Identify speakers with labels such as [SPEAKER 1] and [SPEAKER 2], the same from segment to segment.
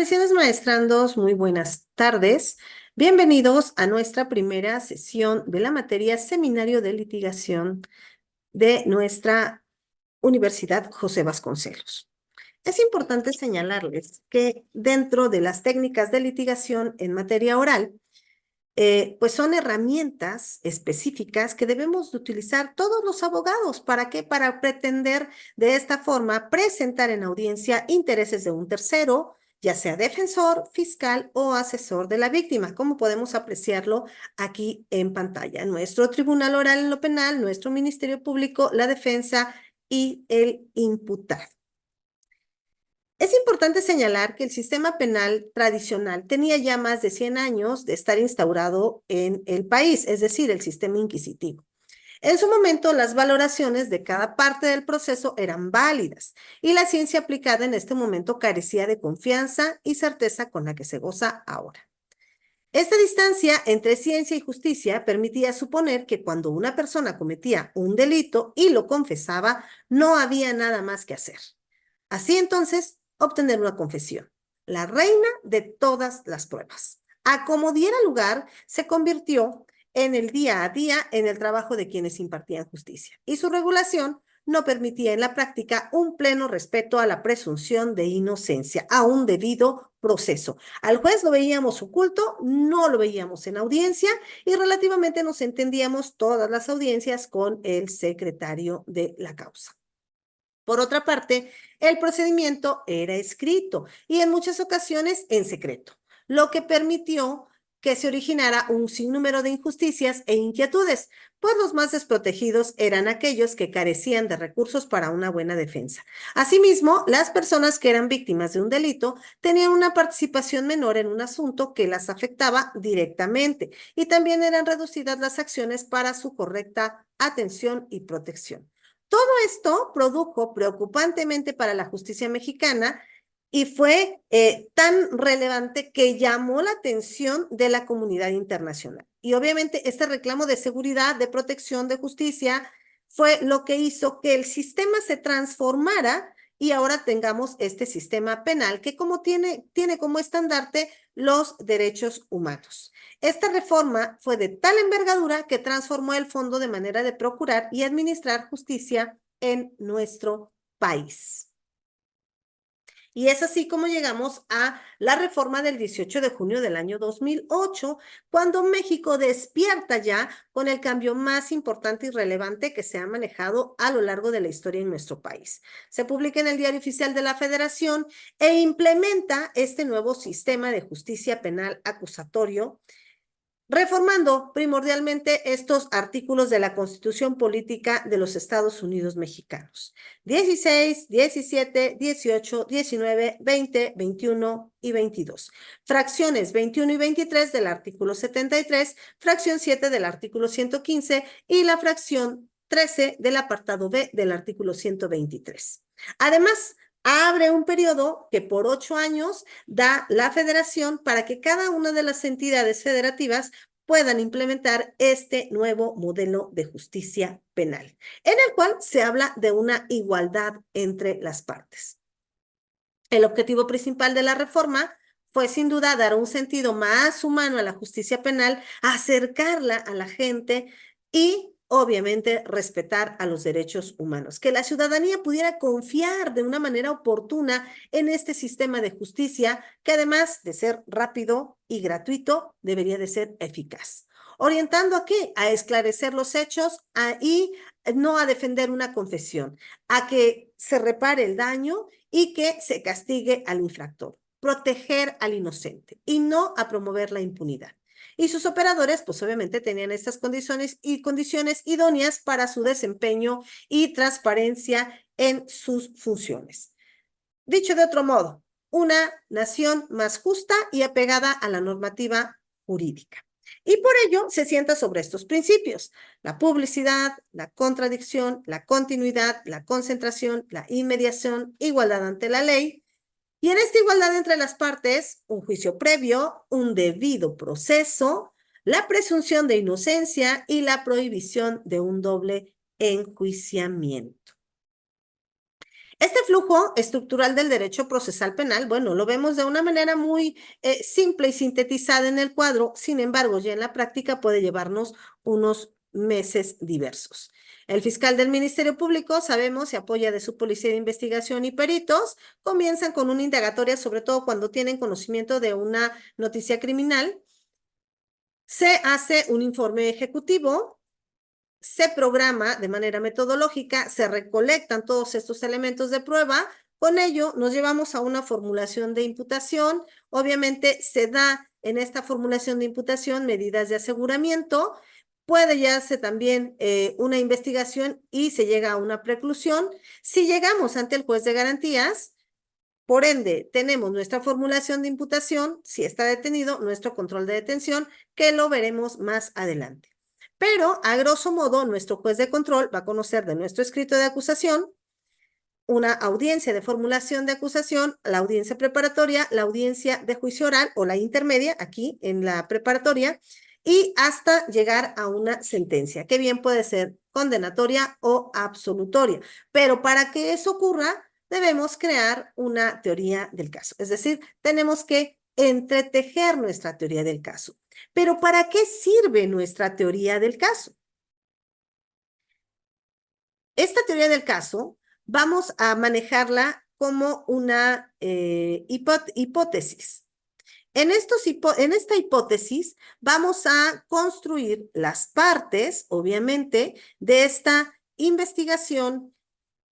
[SPEAKER 1] Apreciados maestrandos, muy buenas tardes. Bienvenidos a nuestra primera sesión de la materia Seminario de Litigación de nuestra Universidad José Vasconcelos. Es importante señalarles que dentro de las técnicas de litigación en materia oral, pues son herramientas específicas que debemos de utilizar todos los abogados. ¿Para qué? Para pretender de esta forma presentar en audiencia intereses de un tercero, ya sea defensor, fiscal o asesor de la víctima, como podemos apreciarlo aquí en pantalla. Nuestro tribunal oral en lo penal, nuestro Ministerio Público, la defensa y el imputado. Es importante señalar que el sistema penal tradicional tenía ya más de 100 años de estar instaurado en el país, es decir, el sistema inquisitivo. En su momento, las valoraciones de cada parte del proceso eran válidas y la ciencia aplicada en este momento carecía de confianza y certeza con la que se goza ahora. Esta distancia entre ciencia y justicia permitía suponer que cuando una persona cometía un delito y lo confesaba, no había nada más que hacer. Así entonces, obtener una confesión, la reina de todas las pruebas. A como diera lugar, se convirtió en el día a día en el trabajo de quienes impartían justicia, y su regulación no permitía en la práctica un pleno respeto a la presunción de inocencia, a un debido proceso. Al juez lo veíamos oculto, no lo veíamos en audiencia y relativamente nos entendíamos todas las audiencias con el secretario de la causa. Por otra parte, el procedimiento era escrito y en muchas ocasiones en secreto, lo que permitió que se originara un sinnúmero de injusticias e inquietudes, pues los más desprotegidos eran aquellos que carecían de recursos para una buena defensa. Asimismo, las personas que eran víctimas de un delito tenían una participación menor en un asunto que las afectaba directamente y también eran reducidas las acciones para su correcta atención y protección. Todo esto produjo preocupantemente para la justicia mexicana y fue tan relevante que llamó la atención de la comunidad internacional. Y obviamente este reclamo de seguridad, de protección, de justicia, fue lo que hizo que el sistema se transformara y ahora tengamos este sistema penal que como tiene como estandarte los derechos humanos. Esta reforma fue de tal envergadura que transformó el fondo de manera de procurar y administrar justicia en nuestro país. Y es así como llegamos a la reforma del 18 de junio del año 2008, cuando México despierta ya con el cambio más importante y relevante que se ha manejado a lo largo de la historia en nuestro país. Se publica en el Diario Oficial de la Federación e implementa este nuevo sistema de justicia penal acusatorio, reformando primordialmente estos artículos de la Constitución Política de los Estados Unidos Mexicanos: 16, 17, 18, 19, 20, 21 y 22. Fracciones 21 y 23 del artículo 73, fracción 7 del artículo 115 y la fracción 13 del apartado B del artículo 123. Además, abre un periodo que por 8 años da la federación para que cada una de las entidades federativas puedan implementar este nuevo modelo de justicia penal, en el cual se habla de una igualdad entre las partes. El objetivo principal de la reforma fue sin duda dar un sentido más humano a la justicia penal, acercarla a la gente y obviamente respetar a los derechos humanos, que la ciudadanía pudiera confiar de una manera oportuna en este sistema de justicia que además de ser rápido y gratuito, debería de ser eficaz. ¿Orientando a qué? A esclarecer los hechos y no a defender una confesión, a que se repare el daño y que se castigue al infractor, proteger al inocente y no a promover la impunidad. Y sus operadores, pues obviamente tenían estas condiciones idóneas para su desempeño y transparencia en sus funciones. Dicho de otro modo, una nación más justa y apegada a la normativa jurídica. Y por ello se sienta sobre estos principios: la publicidad, la contradicción, la continuidad, la concentración, la inmediación, igualdad ante la ley. Y en esta igualdad entre las partes, un juicio previo, un debido proceso, la presunción de inocencia y la prohibición de un doble enjuiciamiento. Este flujo estructural del derecho procesal penal, bueno, lo vemos de una manera muy simple y sintetizada en el cuadro, sin embargo, ya en la práctica puede llevarnos unos meses diversos. El fiscal del Ministerio Público, sabemos, se apoya de su policía de investigación y peritos, comienzan con una indagatoria, sobre todo cuando tienen conocimiento de una noticia criminal, se hace un informe ejecutivo, se programa de manera metodológica, se recolectan todos estos elementos de prueba, con ello nos llevamos a una formulación de imputación, obviamente se da en esta formulación de imputación medidas de aseguramiento, puede darse también una investigación y se llega a una preclusión. Si llegamos ante el juez de garantías, por ende, tenemos nuestra formulación de imputación, si está detenido, nuestro control de detención, que lo veremos más adelante. Pero, a grosso modo, nuestro juez de control va a conocer de nuestro escrito de acusación, una audiencia de formulación de acusación, la audiencia preparatoria, la audiencia de juicio oral o la intermedia, aquí en la preparatoria, y hasta llegar a una sentencia, que bien puede ser condenatoria o absolutoria. Pero para que eso ocurra, debemos crear una teoría del caso. Es decir, tenemos que entretejer nuestra teoría del caso. Pero ¿para qué sirve nuestra teoría del caso? Esta teoría del caso vamos a manejarla como una hipótesis. En esta hipótesis vamos a construir las partes, obviamente, de esta investigación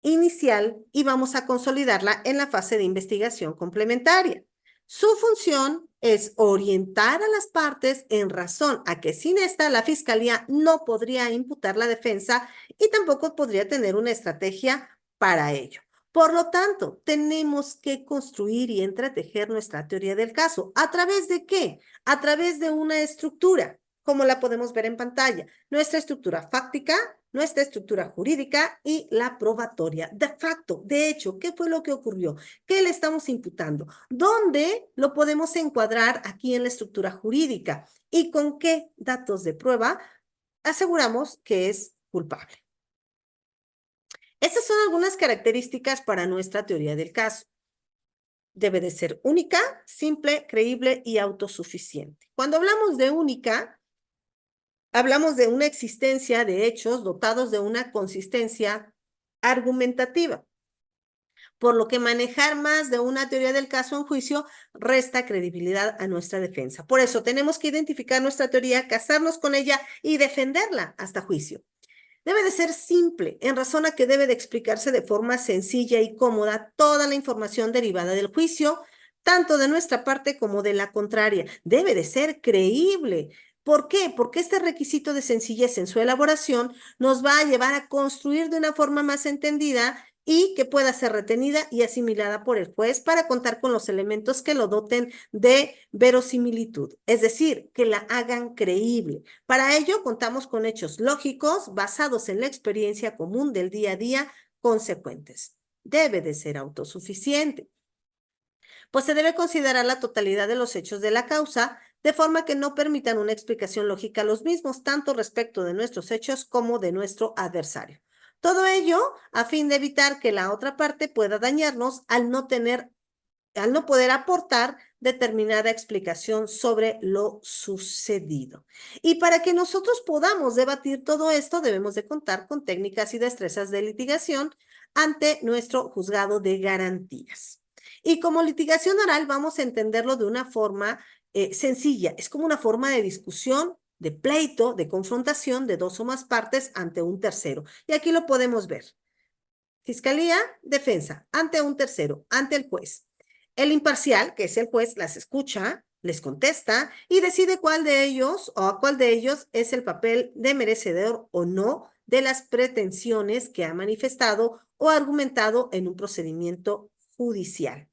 [SPEAKER 1] inicial y vamos a consolidarla en la fase de investigación complementaria. Su función es orientar a las partes en razón a que sin esta la fiscalía no podría imputar la defensa y tampoco podría tener una estrategia para ello. Por lo tanto, tenemos que construir y entretejer nuestra teoría del caso. ¿A través de qué? A través de una estructura, como la podemos ver en pantalla. Nuestra estructura fáctica, nuestra estructura jurídica y la probatoria. De facto, de hecho, ¿qué fue lo que ocurrió? ¿Qué le estamos imputando? ¿Dónde lo podemos encuadrar aquí en la estructura jurídica? ¿Y con qué datos de prueba aseguramos que es culpable? Estas son algunas características para nuestra teoría del caso. Debe de ser única, simple, creíble y autosuficiente. Cuando hablamos de única, hablamos de una existencia de hechos dotados de una consistencia argumentativa, por lo que manejar más de una teoría del caso en juicio resta credibilidad a nuestra defensa. Por eso tenemos que identificar nuestra teoría, casarnos con ella y defenderla hasta juicio. Debe de ser simple, en razón a que debe de explicarse de forma sencilla y cómoda toda la información derivada del juicio, tanto de nuestra parte como de la contraria. Debe de ser creíble. ¿Por qué? Porque este requisito de sencillez en su elaboración nos va a llevar a construir de una forma más entendida y que pueda ser retenida y asimilada por el juez para contar con los elementos que lo doten de verosimilitud, es decir, que la hagan creíble. Para ello, contamos con hechos lógicos basados en la experiencia común del día a día, consecuentes. Debe de ser autosuficiente, pues se debe considerar la totalidad de los hechos de la causa, de forma que no permitan una explicación lógica a los mismos, tanto respecto de nuestros hechos como de nuestro adversario. Todo ello a fin de evitar que la otra parte pueda dañarnos al no poder aportar determinada explicación sobre lo sucedido. Y para que nosotros podamos debatir todo esto, debemos de contar con técnicas y destrezas de litigación ante nuestro juzgado de garantías. Y como litigación oral vamos a entenderlo de una forma sencilla. Es como una forma de discusión, de pleito, de confrontación de dos o más partes ante un tercero. Y aquí lo podemos ver. Fiscalía, defensa, ante un tercero, ante el juez. El imparcial, que es el juez, las escucha, les contesta y decide cuál de ellos o a cuál de ellos es el papel de merecedor o no de las pretensiones que ha manifestado o argumentado en un procedimiento judicial.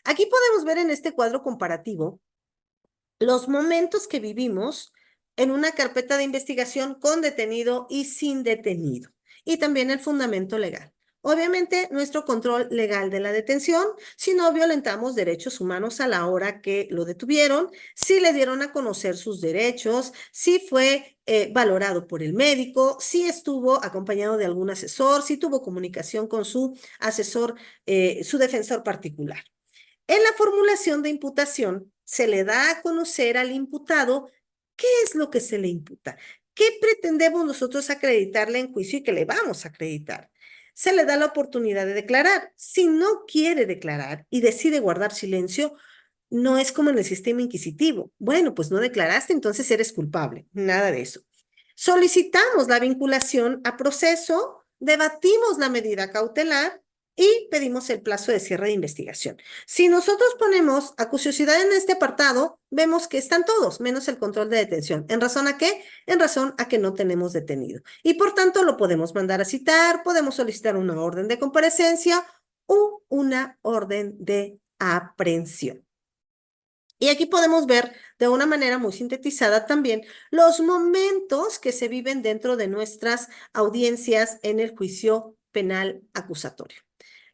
[SPEAKER 1] Aquí podemos ver en este cuadro comparativo los momentos que vivimos en una carpeta de investigación con detenido y sin detenido, y también el fundamento legal. Obviamente, nuestro control legal de la detención, si no violentamos derechos humanos a la hora que lo detuvieron, si le dieron a conocer sus derechos, si fue valorado por el médico, si estuvo acompañado de algún asesor, si tuvo comunicación con su asesor, su defensor particular. En la formulación de imputación se le da a conocer al imputado qué es lo que se le imputa, qué pretendemos nosotros acreditarle en juicio y qué le vamos a acreditar. Se le da la oportunidad de declarar. Si no quiere declarar y decide guardar silencio, no es como en el sistema inquisitivo. Bueno, pues no declaraste, entonces eres culpable. Nada de eso. Solicitamos la vinculación a proceso, debatimos la medida cautelar y pedimos el plazo de cierre de investigación. Si nosotros ponemos acuciosidad en este apartado, vemos que están todos, menos el control de detención. ¿En razón a qué? En razón a que no tenemos detenido. Y por tanto lo podemos mandar a citar, podemos solicitar una orden de comparecencia o una orden de aprehensión. Y aquí podemos ver de una manera muy sintetizada también los momentos que se viven dentro de nuestras audiencias en el juicio penal acusatorio.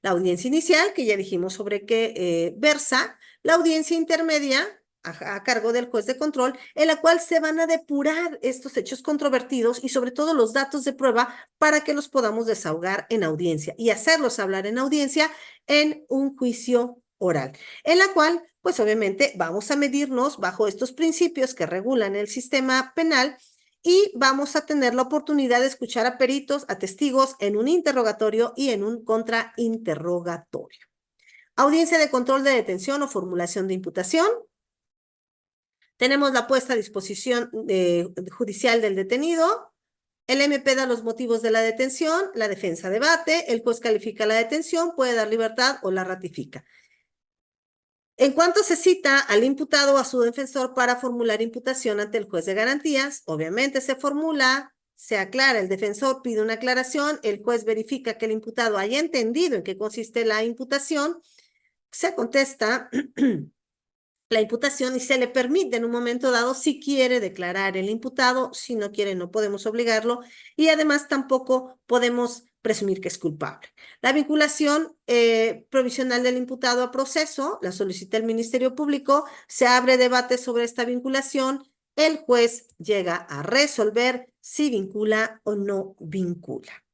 [SPEAKER 1] La audiencia inicial, que ya dijimos sobre qué versa, la audiencia intermedia, a cargo del juez de control, en la cual se van a depurar estos hechos controvertidos y sobre todo los datos de prueba para que los podamos desahogar en audiencia y hacerlos hablar en audiencia en un juicio oral, en la cual, pues obviamente, vamos a medirnos bajo estos principios que regulan el sistema penal y vamos a tener la oportunidad de escuchar a peritos, a testigos en un interrogatorio y en un contrainterrogatorio. Audiencia de control de detención o formulación de imputación. Tenemos la puesta a disposición judicial del detenido. El MP da los motivos de la detención, la defensa debate, el juez califica la detención, puede dar libertad o la ratifica. En cuanto se cita al imputado o a su defensor para formular imputación ante el juez de garantías, obviamente se formula, se aclara, el defensor pide una aclaración, el juez verifica que el imputado haya entendido en qué consiste la imputación, se contesta la imputación y se le permite en un momento dado si quiere declarar el imputado, si no quiere no podemos obligarlo y además tampoco podemos presumir que es culpable. La vinculación provisional del imputado a proceso la solicita el Ministerio Público, se abre debate sobre esta vinculación, el juez llega a resolver si vincula o no vincula.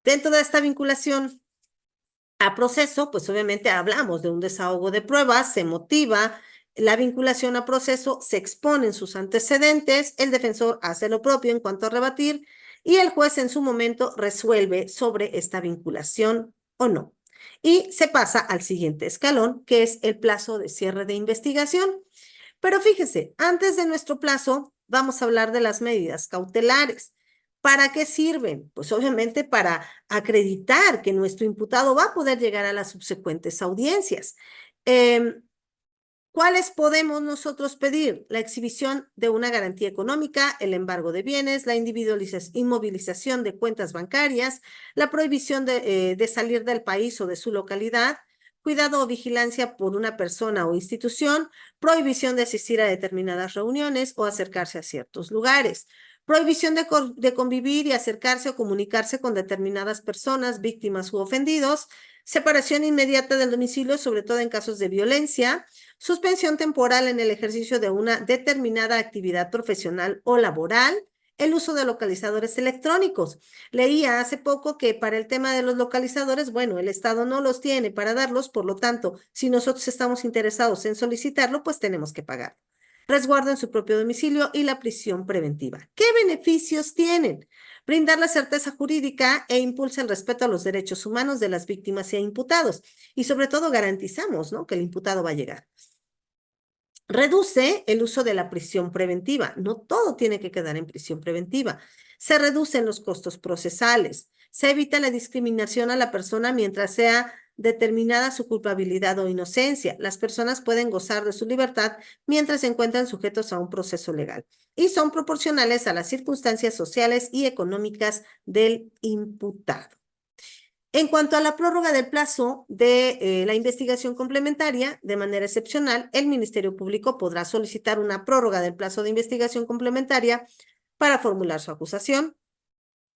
[SPEAKER 1] Dentro de esta vinculación a proceso, pues obviamente hablamos de un desahogo de pruebas, se motiva la vinculación a proceso, se exponen sus antecedentes, el defensor hace lo propio en cuanto a rebatir y el juez en su momento resuelve sobre esta vinculación o no. Y se pasa al siguiente escalón, que es el plazo de cierre de investigación. Pero fíjese, antes de nuestro plazo, vamos a hablar de las medidas cautelares. ¿Para qué sirven? Pues obviamente para acreditar que nuestro imputado va a poder llegar a las subsecuentes audiencias. ¿Cuáles podemos nosotros pedir? La exhibición de una garantía económica, el embargo de bienes, la inmovilización de cuentas bancarias, la prohibición de salir del país o de su localidad, cuidado o vigilancia por una persona o institución, prohibición de asistir a determinadas reuniones o acercarse a ciertos lugares, prohibición de convivir y acercarse o comunicarse con determinadas personas, víctimas u ofendidos, separación inmediata del domicilio, sobre todo en casos de violencia, suspensión temporal en el ejercicio de una determinada actividad profesional o laboral, el uso de localizadores electrónicos. Leía hace poco que para el tema de los localizadores, bueno, el Estado no los tiene para darlos, por lo tanto, si nosotros estamos interesados en solicitarlo, pues tenemos que pagar. Resguardo en su propio domicilio y la prisión preventiva. ¿Qué beneficios tienen? Brindar la certeza jurídica e impulsa el respeto a los derechos humanos de las víctimas e imputados. Y sobre todo garantizamos, ¿no?, que el imputado va a llegar. Reduce el uso de la prisión preventiva. No todo tiene que quedar en prisión preventiva. Se reducen los costos procesales. Se evita la discriminación a la persona mientras sea determinada su culpabilidad o inocencia. Las personas pueden gozar de su libertad mientras se encuentran sujetos a un proceso legal y son proporcionales a las circunstancias sociales y económicas del imputado. En cuanto a la prórroga del plazo de la investigación complementaria, de manera excepcional, el Ministerio Público podrá solicitar una prórroga del plazo de investigación complementaria para formular su acusación,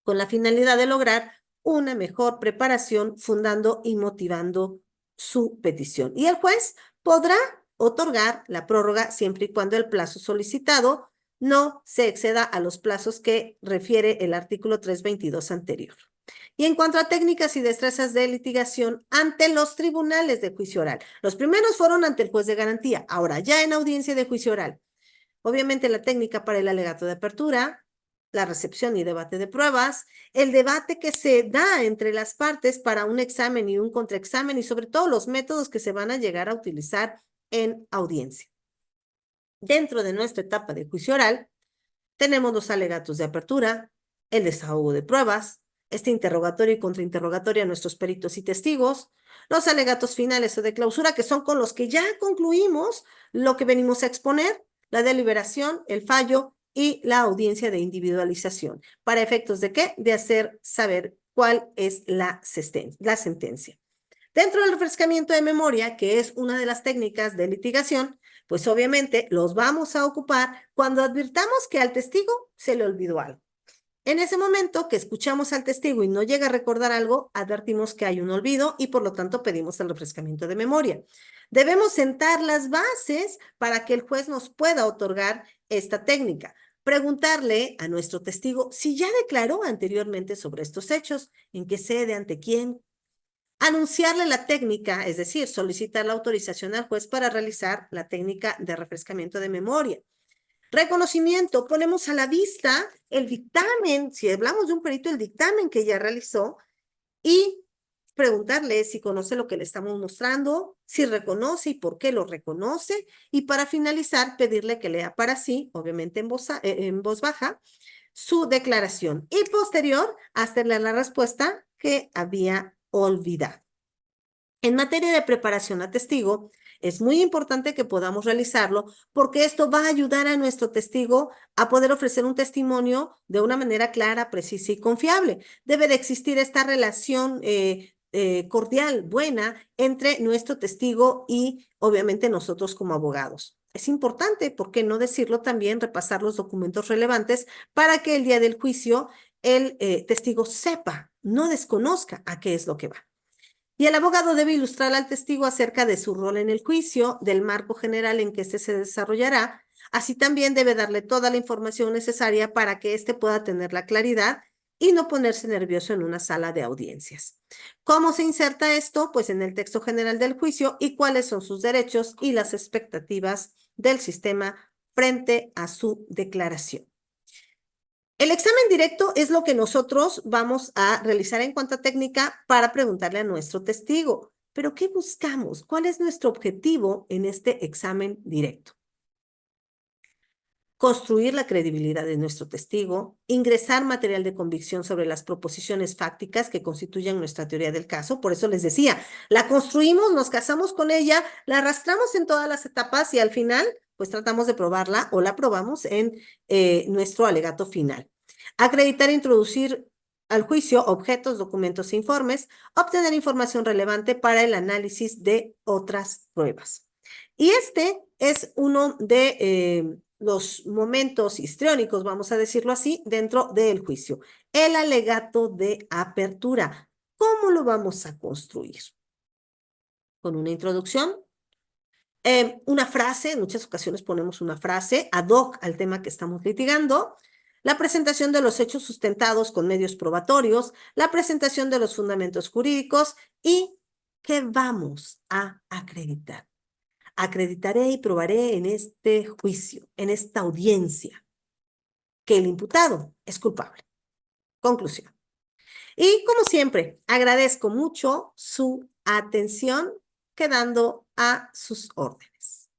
[SPEAKER 1] con la finalidad de lograr una mejor preparación, fundando y motivando su petición. Y el juez podrá otorgar la prórroga siempre y cuando el plazo solicitado no se exceda a los plazos que refiere el artículo 322 anterior. Y en cuanto a técnicas y destrezas de litigación ante los tribunales de juicio oral, los primeros fueron ante el juez de garantía, ahora ya en audiencia de juicio oral. Obviamente la técnica para el alegato de apertura, la recepción y debate de pruebas, el debate que se da entre las partes para un examen y un contraexamen y sobre todo los métodos que se van a llegar a utilizar en audiencia. Dentro de nuestra etapa de juicio oral, tenemos los alegatos de apertura, el desahogo de pruebas, este interrogatorio y contrainterrogatorio a nuestros peritos y testigos, los alegatos finales o de clausura, que son con los que ya concluimos lo que venimos a exponer, la deliberación, el fallo y la audiencia de individualización. ¿Para efectos de qué? De hacer saber cuál es la sentencia. Dentro del refrescamiento de memoria, que es una de las técnicas de litigación, pues obviamente los vamos a ocupar cuando advirtamos que al testigo se le olvidó algo. En ese momento que escuchamos al testigo y no llega a recordar algo, advertimos que hay un olvido y por lo tanto pedimos el refrescamiento de memoria. Debemos sentar las bases para que el juez nos pueda otorgar esta técnica. Preguntarle a nuestro testigo si ya declaró anteriormente sobre estos hechos, en qué sede, ante quién. Anunciarle la técnica, es decir, solicitar la autorización al juez para realizar la técnica de refrescamiento de memoria. Reconocimiento, ponemos a la vista el dictamen, si hablamos de un perito, el dictamen que ya realizó y preguntarle si conoce lo que le estamos mostrando, si reconoce y por qué lo reconoce, y para finalizar, pedirle que lea para sí, obviamente en voz baja, su declaración y posterior, hacerle la respuesta que había olvidado. En materia de preparación a testigo, es muy importante que podamos realizarlo porque esto va a ayudar a nuestro testigo a poder ofrecer un testimonio de una manera clara, precisa y confiable. Debe de existir esta relación cordial, buena, entre nuestro testigo y obviamente nosotros como abogados. Es importante, ¿por qué no decirlo también? Repasar los documentos relevantes para que el día del juicio el testigo sepa, no desconozca a qué es lo que va. Y el abogado debe ilustrar al testigo acerca de su rol en el juicio, del marco general en que éste se desarrollará. Así también debe darle toda la información necesaria para que éste pueda tener la claridad y no ponerse nervioso en una sala de audiencias. ¿Cómo se inserta esto? Pues en el texto general del juicio y cuáles son sus derechos y las expectativas del sistema frente a su declaración. El examen directo es lo que nosotros vamos a realizar en cuanto a técnica para preguntarle a nuestro testigo. Pero ¿qué buscamos? ¿Cuál es nuestro objetivo en este examen directo? Construir la credibilidad de nuestro testigo, ingresar material de convicción sobre las proposiciones fácticas que constituyen nuestra teoría del caso. Por eso les decía, la construimos, nos casamos con ella, la arrastramos en todas las etapas y al final, pues tratamos de probarla o la probamos en nuestro alegato final. Acreditar e introducir al juicio objetos, documentos e informes, obtener información relevante para el análisis de otras pruebas. Y este es uno de los momentos histriónicos, vamos a decirlo así, dentro del juicio. El alegato de apertura. ¿Cómo lo vamos a construir? Con una introducción, una frase, en muchas ocasiones ponemos una frase ad hoc al tema que estamos litigando, la presentación de los hechos sustentados con medios probatorios, la presentación de los fundamentos jurídicos y qué vamos a acreditar. Acreditaré y probaré en este juicio, en esta audiencia, que el imputado es culpable. Conclusión. Y como siempre, agradezco mucho su atención, quedando a sus órdenes.